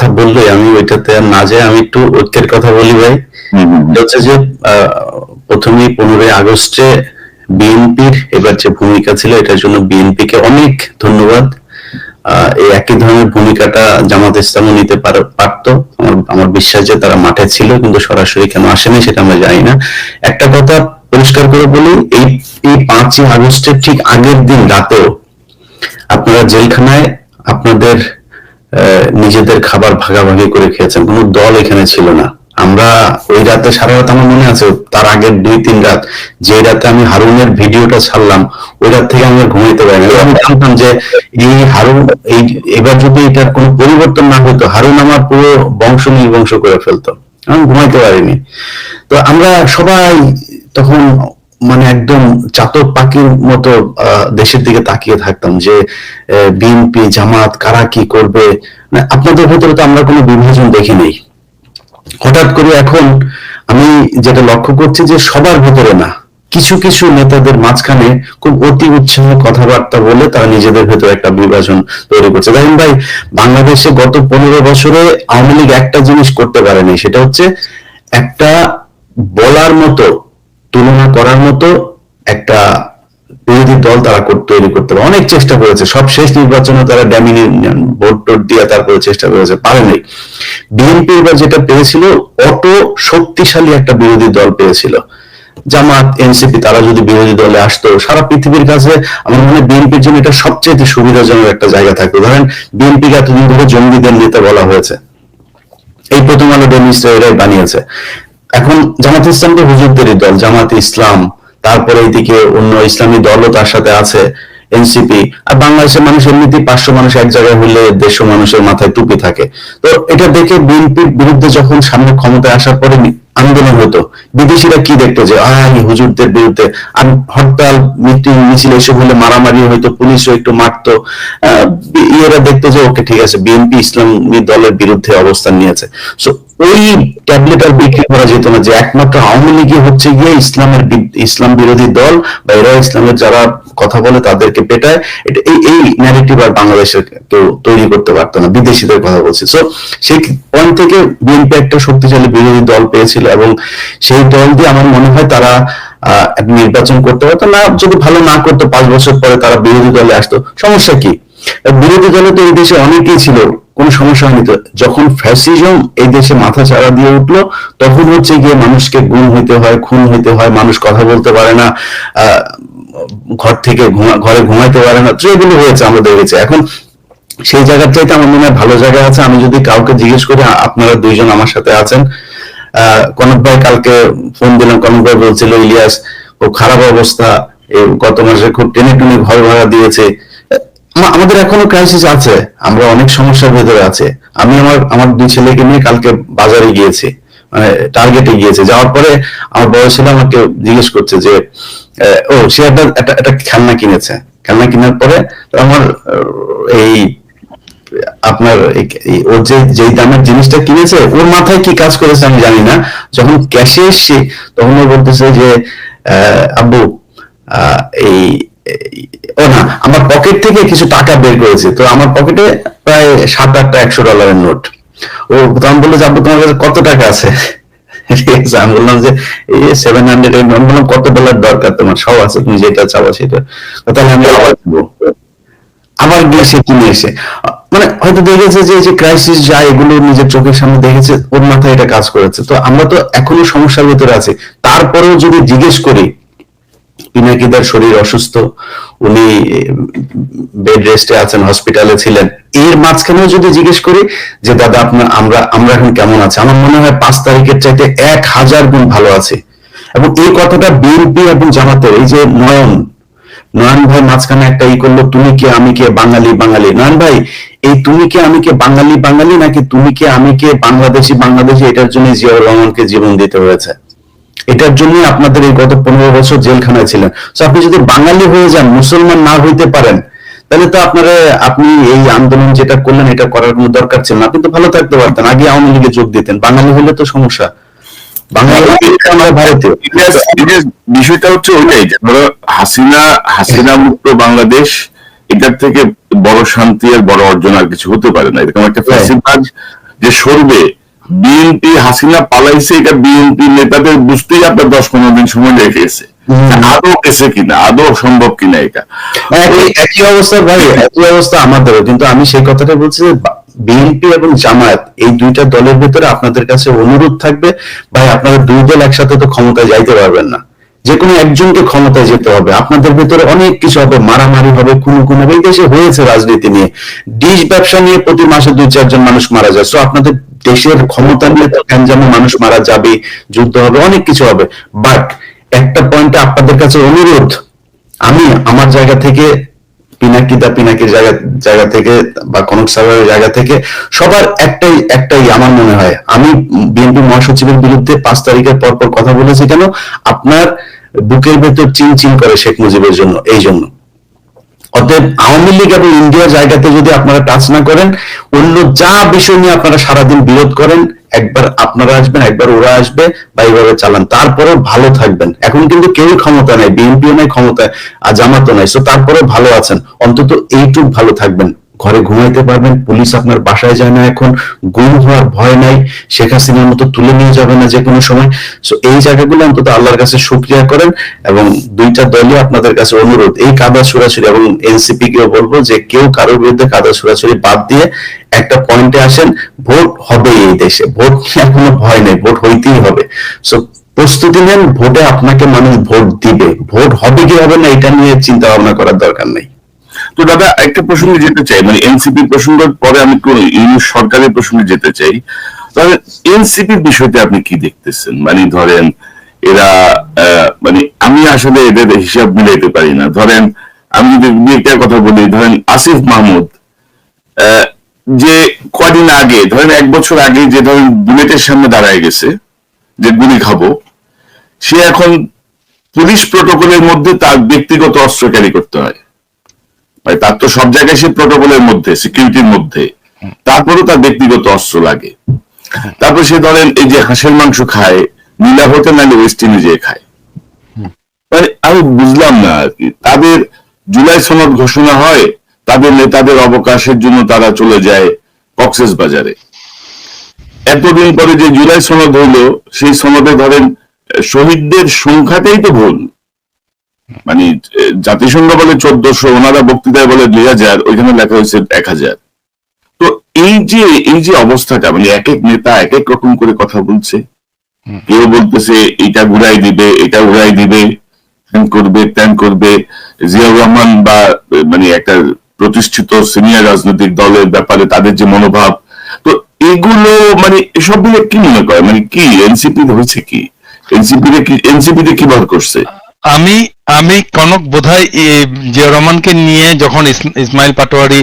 কথা বললে আমি ওইটাতে আর না যাই, আমি একটু ঐক্যের কথা বলি ভাই। হচ্ছে যে প্রথমেই 15 আগস্টে বিএনপির এবার যে ভূমিকা ছিল, এটার জন্য বিএনপি কে অনেক ধন্যবাদ। এই একই ধরনের ভূমিকাটা জামাত ইসলামও নিতে পারতো। আমার বিশ্বাস যে তারা মাঠে ছিল, কিন্তু সরাসরি কেন আসেনি সেটা আমরা জানি না। একটা কথা পরিষ্কার করে বলি, এই 5ই আগস্টের ঠিক আগের দিন রাতেও আপনারা জেলখানায় আপনাদের নিজেদের খাবার ভাগাভাগি করে খেয়েছেন, কোনো দল এখানে ছিল না। আমরা ওই রাতে সারা রাত, আমার মনে আছে তার আগের 2-3 রাত, যে রাতে আমি হারুনের ভিডিওটা ছাড়লাম, ওই রাত থেকে আমরা ঘুমাইতে পারিনি। আমি জানতাম যে এই হারুন, এবার যদি এটার কোনো পরিবর্তন না হতো, হারুন আমার পুরো বংশ নির্বংশ করে ফেলতো। আমি ঘুমাইতে পারিনি। তো আমরা সবাই তখন মানে একদম চাতক পাখির মতো দেশের দিকে তাকিয়ে থাকতাম যে বিএনপি জামাত কারা কি করবে। আপনাদের ভেতরে তো আমরা কোনো বিভাজন দেখি নেই। হঠাৎ করে এখন আমি যেটা লক্ষ্য করছি যে সবার ভেতরে না, কিছু কিছু নেতাদের মাঝখানে খুব অতি উৎসাহ কথাবার্তা বলে তারা নিজেদের ভেতরে একটা বিভাজন তৈরি করছে। দেখেন ভাই, বাংলাদেশে গত 15 বছরে আওয়ামী লীগ একটা জিনিস করতে পারেনি, সেটা হচ্ছে একটা বলার মতো, তুলনা করার মতো একটা বিরোধী দল তারা তৈরি করতে পারে। অনেক চেষ্টা করেছে, সব শেষ নির্বাচনে তারা ড্যামিনেশন ভোট টোট দিয়ে তারপরে চেষ্টা করেছে, পারেনি। বিএনপি এবার যেটা পেয়েছিল, অত শক্তিশালী একটা বিরোধী দল পেয়েছিল। জামাত এনসিপি তারা যদি বিরোধী দলে আসতো, সারা পৃথিবীর কাছে আমার মনে হয় বিএনপির জন্য এটা সবচেয়ে সুবিধাজনক একটা জায়গা থাকতো। ধরেন বিএনপিকে এতদিন ধরে জঙ্গিদের নেতা বলা হয়েছে, এই প্রথম আলো ডেনিস এরাই বানিয়েছে। এখন জামাত ইসলাম তো হুজুরদেরই দল, জামাত ইসলাম, তারপরে এইদিকে অন্য ইসলামী দলও তার সাথে আছে, এনসিপি। আর বাংলাদেশের মানুষ এমনিতেই 500 মানুষ এক জায়গায় হলে 150 মানুষের মাথায় টুপি থাকে। তো এটা দেখে বিএনপির বিরুদ্ধে যখন সামনে ক্ষমতায় আসার পরে আন্দোলন হতো, বিদেশিরা কি দেখতো যে হুজুরদের বিরুদ্ধে। আর হরতাল মিটিং মিছিল এসব হলে মারামারি হয়তো, পুলিশও একটু মারতো। এরা দেখতো যে ওকে ঠিক আছে, বিএনপি ইসলামী দলের বিরুদ্ধে অবস্থান নিয়েছে। সো ওই ট্যাবলেট আর বিক্রি করা যেত না যে একমাত্র আওয়ামী লীগই হচ্ছে গিয়ে ইসলাম বিরোধী দল, বা এরা ইসলামের যারা কথা বলে তাদেরকে পেটায়। এটা এই ন্যারেটিভ আর বাংলাদেশের কেউ তৈরি করতে পারতো না, বিদেশিদের কথা বলছি। সো সেই পয়েন্ট থেকে বিএনপি একটা শক্তিশালী বিরোধী দল পেয়েছিল, এবং সেই দল দিয়ে আমার মনে হয় তারা নির্বাচন করতে পারতো না। যদি ভালো না করতো, 5 বছর পরে তারা বিরোধী দলে আসতো, সমস্যা কি? বিরোধী দলে তো এই দেশে অনেকেই ছিল, কোনো সমস্যা হয়নি। তো যখন ফ্যাসিজম এই দেশে মাথা চাড়া দিয়ে উঠলো, তখন হচ্ছে গিয়ে মানুষকে গুম হইতে হয়, খুন হইতে হয়, মানুষ কথা বলতে পারে না, ঘর থেকে ঘরে ঘুমাইতে পারে না, তো এগুলো হয়েছে আমরা দেখেছি। এখন সেই জায়গার চাইতে আমার মনে হয় ভালো জায়গা আছে। আমি যদি কাউকে জিজ্ঞেস করি, আপনারা দুইজন আমার সাথে আছেন, কনক ভাই কালকে ফোন দিলাম, কনক ভাই বলছিল ইলিয়াস খুব খারাপ অবস্থা, গত মাসে খুব টেনে টুনে ঘর ভাড়া দিয়েছে। আমাদের এখনো ক্রাইসিস আছে, আমরা অনেক সমস্যার ভেতরে আছে। আমি আমার 2 ছেলেকে নিয়ে কালকে বাজারে গিয়েছি, মানে টার্গেটে গিয়েছে। যাওয়ার পরে আমার বড় ছেলে আমাকে জিজ্ঞেস করছে যে সে একটা খেলনা কিনেছে। খেলনা কেনার পরে আমার এই আপনার ওর যেই দামের জিনিসটা কিনেছে, ওর মাথায় কি কাজ করেছে আমি জানি না। যখন ক্যাশে এসছি, তখন ও বলতেছে যে আব্বু এই ও না, আমার পকেট থেকে কিছু টাকা বের করেছে। তো আমার পকেটে প্রায় 7-8টা $100 নোট। ও তখন বললো যে আব্বু তোমার কাছে কত টাকা আছে? ঠিক আছে, আমি বললাম যে এই 700। আমি বললাম কত ডলার দরকার তোমার? সব আছে, তুমি যেটা চাও সেটা। তাহলে আমি আবার গিয়ে সে কিনে এসে, মানে হয়তো দেখেছে যে ক্রাইসিস যায়, এগুলো নিজের চোখের সামনে দেখেছে, ওর মাথায় এটা কাজ করেছে। তো আমরা তো এখনো সমস্যার ভিতরে আছি। তারপরেও যদি জিজ্ঞেস করি, পিনাকিদার শরীর অসুস্থ, উনি বেড রেস্টে আছেন, হসপিটালে ছিলেন, এর মাঝখানেও যদি জিজ্ঞেস করি যে দাদা আমরা এখন কেমন আছি, আমার মনে হয় 5 তারিখের চাইতে 1000 গুণ ভালো আছে। এবং এই কথাটা বিএনপি এবং জামাতের, এই যে নয়ন ভাই মাঝখানে একটা করলো, তুমি কে আমি কে বাঙালি বাঙালি। নয়ন ভাই, এই তুমি কে আমি কে বাঙালি বাঙালি, নাকি তুমি কে আমি কে বাংলাদেশি বাংলাদেশি, এটার জন্য জিয়াউর রহমানকে জীবন দিতে হয়েছে। এটার জন্য আপনাদের এই গত 15 বছর জেলখানায় ছিলেন। তো আপনি যদি বাঙালি হয়ে যান, মুসলমান না হইতে পারেন, তাহলে তো আপনি এই আন্দোলন যেটা করলেন, এটা করার কোনো দরকার ছিল না। আপনি তো ভালো থাকতে পারতেন, আগে আওয়ামী লীগে যোগ দিতেন। বাঙালি হলে তো সমস্যা। বিষয়টা হচ্ছে ওইটাই যে ধরো হাসিনা মুক্ত বাংলাদেশ, এটার থেকে বড় শান্তি আর বড় অর্জন আর কিছু হতে পারে না। এরকম একটা ফ্যাসিবাদ যে সরবে, বিএনপি হাসিনা পালাইছে, এটা বিএনপি নেতাদের বুঝতেই আপনার 10-15 দিন সময় লেগেছে, আদৌ গেছে কিনা, আদৌ সম্ভব কিনা এটা। একই অবস্থা ভাই, একই অবস্থা আমাদেরও, কিন্তু আমি সেই কথাটা বলছি যে বিএনপি এবং জামায়াত এই দুইটা দলের ভিতরে আপনাদের কাছে অনুরোধ থাকবে, ভাই আপনারা দুই দল একসাথে তো ক্ষমতায় যাইতে পারবেন না, যে কোনো একজনকে ক্ষমতায় যেতে হবে। আপনাদের ভিতরে অনেক কিছু হবে, মারামারি হবে, খুন হবে, এই দেশে হয়েছে রাজনীতি নিয়ে, ডিশ ব্যবসা নিয়ে প্রতি মাসে 2-4 জন মানুষ মারা যায়। সো আপনাদের দেশের ক্ষমতা নিয়ে তো গ্যাঞ্জামে মানুষ মারা যাবে, যুদ্ধ হবে, অনেক কিছু হবে। বাট একটা পয়েন্টে আপনাদের কাছে অনুরোধ, আমি আমার জায়গা থেকে, পিনাকির জায়গা থেকে বা কনক সাগরের জায়গা থেকে সবার একটাই আমার মনে হয়, আমি বিএনপি মহাসচিবের বিরুদ্ধে 5 তারিখের পর কথা বলেছি কেন, আপনার বুকের ভেতর চিন করে শেখ মুজিবের জন্য, এই জন্য। অতএব আওয়ামী লীগ এবং ইন্ডিয়ার জায়গাতে যদি আপনারা টাচ না করেন, অন্য যা বিষয় নিয়ে আপনারা সারাদিন বিরোধ করেন, একবার আপনারা আসবেন, একবার ওরা আসবে, বা এইভাবে চালান, তারপরেও ভালো থাকবেন। এখন কিন্তু কেউই ক্ষমতা নাই, বিএনপিও নাই ক্ষমতায়, আর জামাতও নাই, সো তারপরেও ভালো আছেন, অন্তত এইটুক ভালো থাকবেন, ঘরে ঘুমাইতে পারবেন, পুলিশ আপনার বাসায় যায় না, এখন গুম হওয়ার ভয় নাই, শেখ হাসিনার মতো তুলে নিয়ে যাবে না যে কোনো সময়। সো এই জায়গাগুলো অন্তত আল্লাহর কাছে শুকরিয়া করেন, এবং দুইটা দলই আপনাদের কাছে অনুরোধ, এই কাদা ছুড়াছুড়ি, এবং এনসিপি কেও বলবো যে কেউ কারোর বিরুদ্ধে কাদা ছুড়াছুড়ি বাদ দিয়ে একটা পয়েন্টে আসেন, ভোট হবে এই দেশে, ভোট নিয়ে কোনো ভয় নেই, ভোট হইতেই হবে। সো প্রস্তুতি নেন, ভোটে আপনাকে মানুষ ভোট দিবে, ভোট হবে কি হবে না এটা নিয়ে চিন্তা ভাবনা করার দরকার নেই। তো দাদা একটা প্রসঙ্গে যেতে চাই, মানে এনসিপি প্রসঙ্গের পরে আমি ইউনিট সরকারের প্রসঙ্গে যেতে চাই। তাহলে এনসিপির বিষয়টা আপনি কি দেখতেছেন? মানে ধরেন এরা মানে আমি আসলে এদের হিসাব মিলাইতে পারি না। ধরেন আমি যদি বিয়েটার কথা বলি, ধরেন আসিফ মাহমুদ যে কদিন আগে, ধরেন 1 বছর আগে, যে ধরেন বুলেটের সামনে দাঁড়ায় গেছে যে গুলি খাবো, সে এখন পুলিশ প্রটোকলের মধ্যে তার ব্যক্তিগত অস্ত্র ক্যারি করতে হয়, তার তো সব জায়গায় সে প্রটোকলের মধ্যে, সিকিউরিটির মধ্যে, তারপরেও তার ব্যক্তিগত অস্ত্র লাগে। তারপর সে ধরেন এই যে হাঁসের মাংস খায়, নীলা হতে নাহলে ওয়েস্ট ইন্ডিজে খায়। মানে আমি বুঝলাম না আর কি, তাদের জুলাই সনদ ঘোষণা হয়, তাদের নেতাদের অবকাশের জন্য তারা চলে যায় কক্সেস বাজারে। এতদিন পরে যে জুলাই সনদ হইলো, সেই সনদে ধরেন শহীদদের সংখ্যাটাই তো ভুল, মানে জাতিসংঘ বলে 1400, ওনারা বক্তৃতায় বলে 2000, ওইখানে লেখা হয়েছে 1000। তো এই যে অবস্থাটা, মানে এক এক নেতা এক এক রকম করে কথা বলছে, কেউ বলতেছে এটা ঘুরাই দিবে, এটা উড়াই দিবে, ত্যান করবে, জিয়াউর রহমান বা মানে একটা প্রতিষ্ঠিত সিনিয়র রাজনৈতিক দলের ব্যাপারে তাদের যে মনোভাব, তো এগুলো মানে এসবগুলো কি মনে করে, মানে কি এনসিপি হয়েছে, কি এনসিপিতে কি বার করছে? আমি কনক বোধহয় জিয়াউর রহমানকে নিয়ে যখন ইসমাইল পাটোয়ারি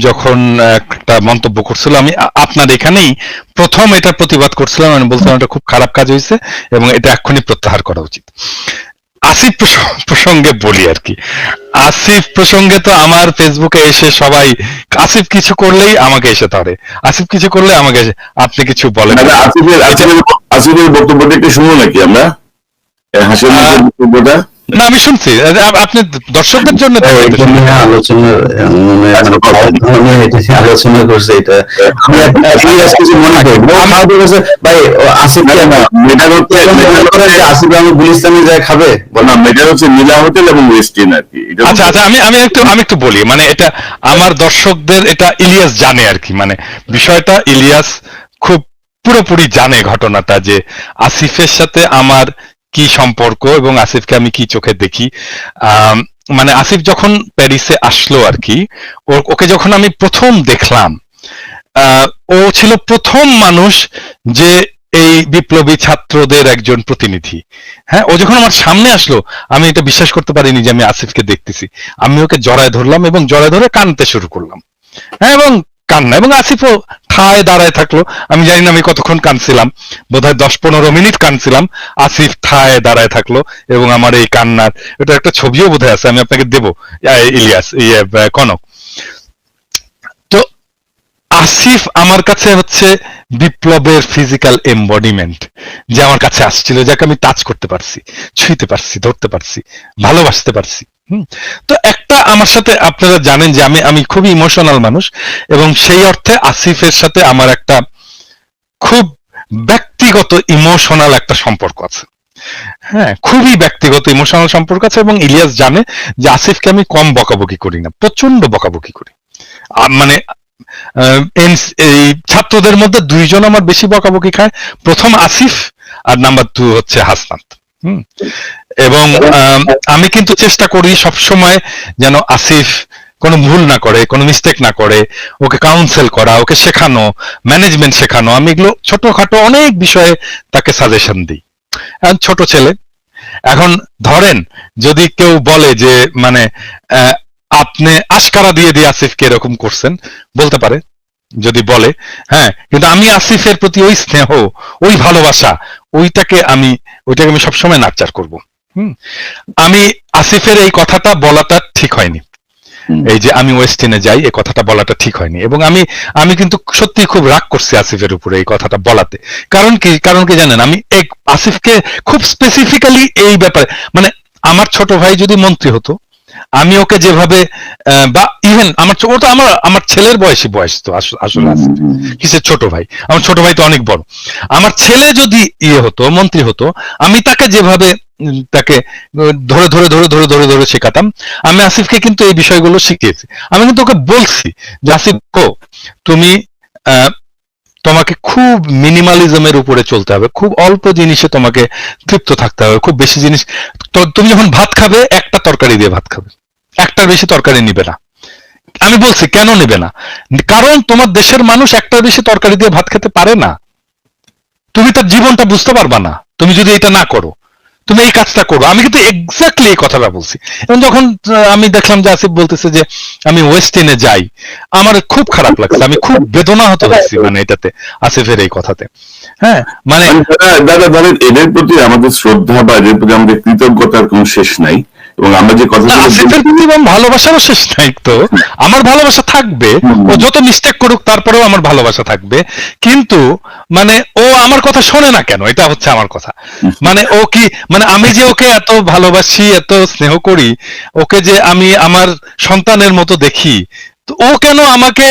যখন একটা মন্তব্য করছিল, আমি আপনার এখানেই প্রথম এটা প্রতিবাদ করছিলাম, আমি বলছিলাম এটা খুব খারাপ কাজ হয়েছে এবং এটা এক্ষুনি প্রত্যাহার করা উচিত। আসিফ প্রসঙ্গে বলি আর কি, আসিফ প্রসঙ্গে তো আমার ফেসবুকে এসে সবাই আসিফ কিছু করলেই আমাকে এসে ধরে, আসিফ কিছু করলে আমাকে এসে, আপনি কিছু বলেন। আসিফের বক্তব্যটা একটু শুনো নাকি আমরা, হাসির বক্তব্যটা? না আমি শুনছি, আপনি দর্শকদের জন্য আলোচনা করছে, এটা আসিফ আমি গুলিস্তানে যায় খাবে না, এটা হচ্ছে নীলা হোটেল এবং ওয়েস্টিন আর কি। আচ্ছা আচ্ছা, আমি একটু বলি, মানে এটা আমার দর্শকদের, এটা ইলিয়াস জানে আর কি, মানে বিষয়টা ইলিয়াস খুব পুরোপুরি জানে ঘটনাটা, যে আসিফের সাথে আমার কি সম্পর্ক এবং আসিফকে আমি কি চোখে দেখি। মানে আসিফ যখন প্যারিসে আসলো আর কি, ওকে যখন আমি প্রথম দেখলাম, ও ছিল প্রথম মানুষ যে এই বিপ্লবী ছাত্রদের একজন প্রতিনিধি। হ্যাঁ, ও যখন আমার সামনে আসলো, আমি এটা বিশ্বাস করতে পারিনি যে আমি আসিফকে দেখতেছি। আমি ওকে জড়ায় ধরলাম এবং জড়ায় ধরে কাঁদতে শুরু করলাম। হ্যাঁ, এবং কান্না, এবং আসিফও ঠায় দাঁড়ায় থাকলো। আমি জানি না আমি কতক্ষণ কাঁদছিলাম, বোধহয় 10-15 মিনিট কাঁদছিলাম। আসিফ ঠায় দাঁড়ায় থাকলো এবং আমার এই কান্নার এটা একটা ছবিও বোধহয় আছে, আমি আপনাকে দেবো, ইলিয়াস, কনক। তো আসিফ আমার কাছে হচ্ছে বিপ্লবের ফিজিক্যাল এমবডিমেন্ট, যে আমার কাছে আসছিল, যাকে আমি টাচ করতে পারছি, ছুঁইতে পারছি, ধরতে পারছি, ভালোবাসতে পারছি। তো একটা আমার সাথে আপনারা জানেন যে আমি খুবই ইমোশনাল মানুষ, এবং সেই অর্থে আসিফের সাথে আমার একটা খুব ব্যক্তিগত ইমোশনাল একটা সম্পর্ক আছে। হ্যাঁ, খুবই ব্যক্তিগত ইমোশনাল সম্পর্ক আছে, এবং ইলিয়াস জানে যে আসিফকে আমি কম বকাবকি করি না, প্রচন্ড বকাবকি করি। মানে এই ছাত্রদের মধ্যে দুইজন আমার বেশি বকাবকি খায়, প্রথম আসিফ আর নাম্বার 2 হচ্ছে হাসনাত। এবং আমি কিন্তু চেষ্টা করি সবসময় যেন আসিফ কোনো ভুল না করে, কোনো মিস্টেক না করে, ওকে কাউন্সেল করা, ওকে শেখানো, ম্যানেজমেন্ট শেখানো। আমি এগুলো ছোটখাটো অনেক বিষয়ে তাকে সাজেশন দিই। ছোট ছেলে, এখন ধরেন যদি কেউ বলে যে মানে আপনি আশকারা দিয়ে দিয়ে আসিফকে এরকম করছেন, বলতে পারে যদি বলে, হ্যাঁ, কিন্তু আমি আসিফের প্রতি ওই স্নেহ, ওই ভালোবাসা, ওইটাকে আমি সবসময় নার্চার করব। আমি আসিফের এই কথাটা বলাটা ঠিক হয়নি, এই যে আমি ওয়েস্টিনে যাই, এই কথাটা বলাটা ঠিক হয়নি, এবং আমি কিন্তু সত্যি খুব রাগ করছি আসিফের উপরে এই কথাটা বলাতে। কারণ কি জানেন, আমি আসিফকে খুব স্পেসিফিক্যালি এই ব্যাপারে, মানে আমার ছোট ভাই যদি মন্ত্রী হতো, আমি ওকে যেভাবে বা ইভেন আমার ছেলের বয়স তো আসলে কিসের ছোট ভাই, আমার ছোট ভাই তো অনেক বড়, আমার ছেলে যদি হতো, মন্ত্রী হতো, আমি তাকে যেভাবে তাকে ধরে ধরে ধরে ধরে ধরে ধরে শেখাতাম, আমি আসিফকে কিন্তু এই বিষয়গুলো শিখিয়েছি। আমি কিন্তু ওকে বলছি যে আসিফ, তুমি তোমাকে খুব মিনিমালিজমের উপরে চলতে হবে, খুব অল্প জিনিসে তোমাকে তৃপ্ত থাকতে হবে, খুব বেশি জিনিস, তুমি যখন ভাত খাবে একটা তরকারি দিয়ে ভাত খাবে, একটার বেশি তরকারি নিবে না। আমি বলছি কেন নেবে না, কারণ তোমার দেশের মানুষ একটার বেশি তরকারি দিয়ে ভাত খেতে পারে না, তুমি তার জীবনটা বুঝতে পারবা না তুমি যদি এটা না করো, তুমি এই কাজটা করো। আমি কিন্তু এক্স্যাক্টলি এই কথাটা বলছি। এবং যখন আমি দেখলাম যে আসিফ বলতেছে যে আমি ওয়েস্টিনে যাই, আমার খুব খারাপ লাগছে, আমি খুব বেদনাহত হয়েছি মানে এটাতে, আসিফের এই কথাতে। হ্যাঁ, মানে দাদা ধরেন এদের প্রতি আমাদের শ্রদ্ধা বা এদের প্রতি আমাদের কৃতজ্ঞতার কোনো শেষ নাই, এবং আমরা যে কথা আসিফের প্রতি ভালোবাসারও শেষ নাই। তো আমার ভালোবাসা থাকবে, ও যত মিস্টেক করুক তারপরেও আমার ভালোবাসা থাকবে, কিন্তু মানে ও আমার কথা শোনে না কেন, এটা হচ্ছে আমার কথা। মানে ও কি, মানে আমি যে ওকে এত ভালোবাসি, এত স্নেহ করি, ওকে যে আমি আমার সন্তানের মতো দেখি, তো ও কেন আমাকে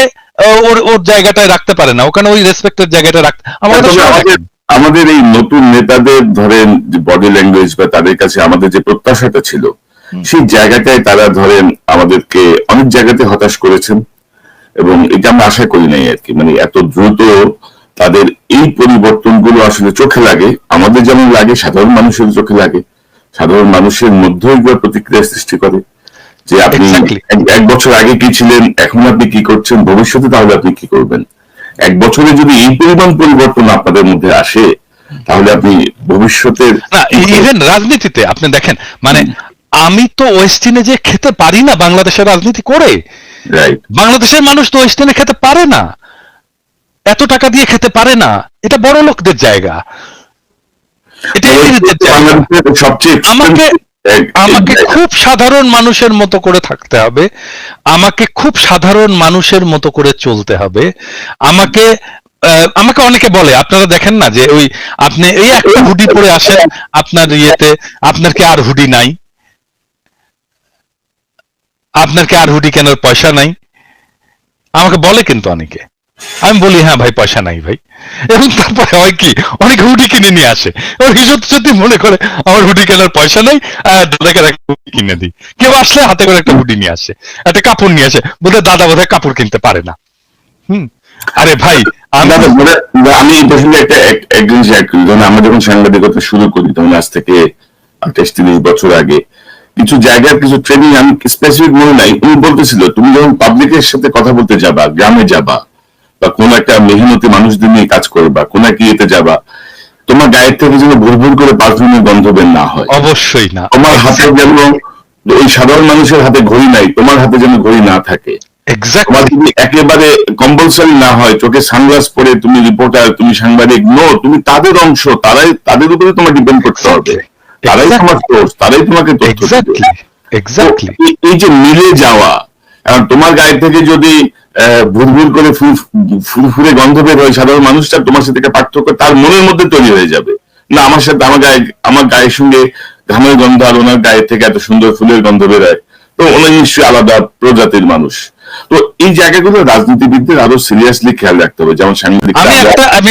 ওর জায়গাটায় রাখতে পারে না, ও কেন ওই রেসপেক্টের জায়গাটায় রাখতে, আমাদের এই নতুন নেতাদের ধরেন বডি ল্যাঙ্গুয়েজ বা তাদের কাছে আমাদের যে প্রত্যাশাটা ছিল, সেই জায়গাটায় তারা ধরেন আমাদেরকে অনেক জায়গাতে হতাশ করেছেন, এবং এটা আমরা আশা করি নাই আর কি। মানে এত দ্রুত তাদের এই পরিবর্তনগুলো আসলে চোখে লাগে, আমাদের যেমন লাগে সাধারণ মানুষের চোখে লাগে, সাধারণ মানুষের মধ্যেই প্রতিক্রিয়া সৃষ্টি করে যে আপনি এক বছর আগে কি ছিলেন, এখন আপনি কি করছেন, ভবিষ্যতে তাহলে আপনি কি করবেন। এক বছরে যদি এই পরিমাণ পরিবর্তন আপনাদের মধ্যে আসে, তাহলে আপনি ভবিষ্যতের ইভেন রাজনীতিতে আপনি দেখেন, মানে আমি তো ওয়েস্টিনে যে খেতে পারি না বাংলাদেশের রাজনীতি করে, বাংলাদেশের মানুষ তো ওয়েস্টিনে খেতে পারে না, এত টাকা দিয়ে খেতে পারে না, এটা বড় লোকদের জায়গা, এটা সবচেয়ে আমাকে খুব সাধারণ মানুষের মতো করে থাকতে হবে, আমাকে খুব সাধারণ মানুষের মতো করে চলতে হবে। আমাকে অনেকে বলে, আপনারা দেখেন না যে ওই আপনি এই একটা হুডি পরে আসেন আপনার ইয়েতে, আপনার কি আর হুডি নাই, আপনার কি আর হুডি কেনার পয়সা নাই, আমাকে বলে কিন্তু অনেকে। আমি বলি হ্যাঁ ভাই, পয়সা নাই ভাই, এবং তারপরে হয় কি, অনেক হুডি কিনে নিয়ে আসে, সত্যি মনে করে আমার হুডি কেনার পয়সা নাই, দাদাকে একটা হুডি কিনে দিই। কেউ আসলে হাতে করে একটা হুডি নিয়ে আসে, একটা কাপড় নিয়ে আসে, বলতে দাদা বোধহয় কাপড় কিনতে পারে না। আরে ভাই, আমি এই প্রসঙ্গে একটা জিনিস আমরা যখন সাংবাদিকতা শুরু করি, তখন আজ থেকে 28-30 বছর আগে কিছু জায়গার কিছু ট্রেনিং, আমি স্পেসিফিক মনে নাই, উনি বলতেছিল তুমি যখন পাবলিকের সাথে কথা বলতে যাবা, গ্রামে যাবা, বা কোন একটা মেহনতি মানুষদের নিয়ে কাজ করবা, কোন একটা ইয়েতে যাবা, তোমার গায়ের থেকে যেন ভুরভুর করে পারফিউমের গন্ধ বের না হয়। অবশ্যই না। তোমার হাতে যেন ওই সাধারণ মানুষের হাতে ঘড়ি নাই, তোমার হাতে যেন ঘড়ি না থাকে। তোমার যদি একেবারে কম্পালসারি না হয়, চোখে সানগ্লাস পরে তুমি রিপোর্টার, তুমি সাংবাদিক, নো, তুমি তাদের অংশ, তাদের উপরে তোমার ডিপেন্ড করতে হবে, তারাই তোমার সোর্স, তারাই তোমাকে তথ্য দেবে। এই যে মিলে যাওয়া, তোমার গায়ে থেকে যদি ভুরভুর করে ফুরফুরে গন্ধ বের হয়, সাধারণ মানুষটা তোমার সাথে পার্থক্য তার মনের মধ্যে তৈরি হয়ে যাবে, না আমার সাথে আমার গায়ের সঙ্গে ঘামের গন্ধ আর ওনার গায়ের থেকে এত সুন্দর ফুলের গন্ধ বেরোয়, তো ওনার নিশ্চয়ই আলাদা প্রজাতির মানুষ। তো এই জায়গাগুলো রাজনীতিবিদদের আরো সিরিয়াসলি খেয়াল রাখতে হবে, যেমন সাংবাদিক আমি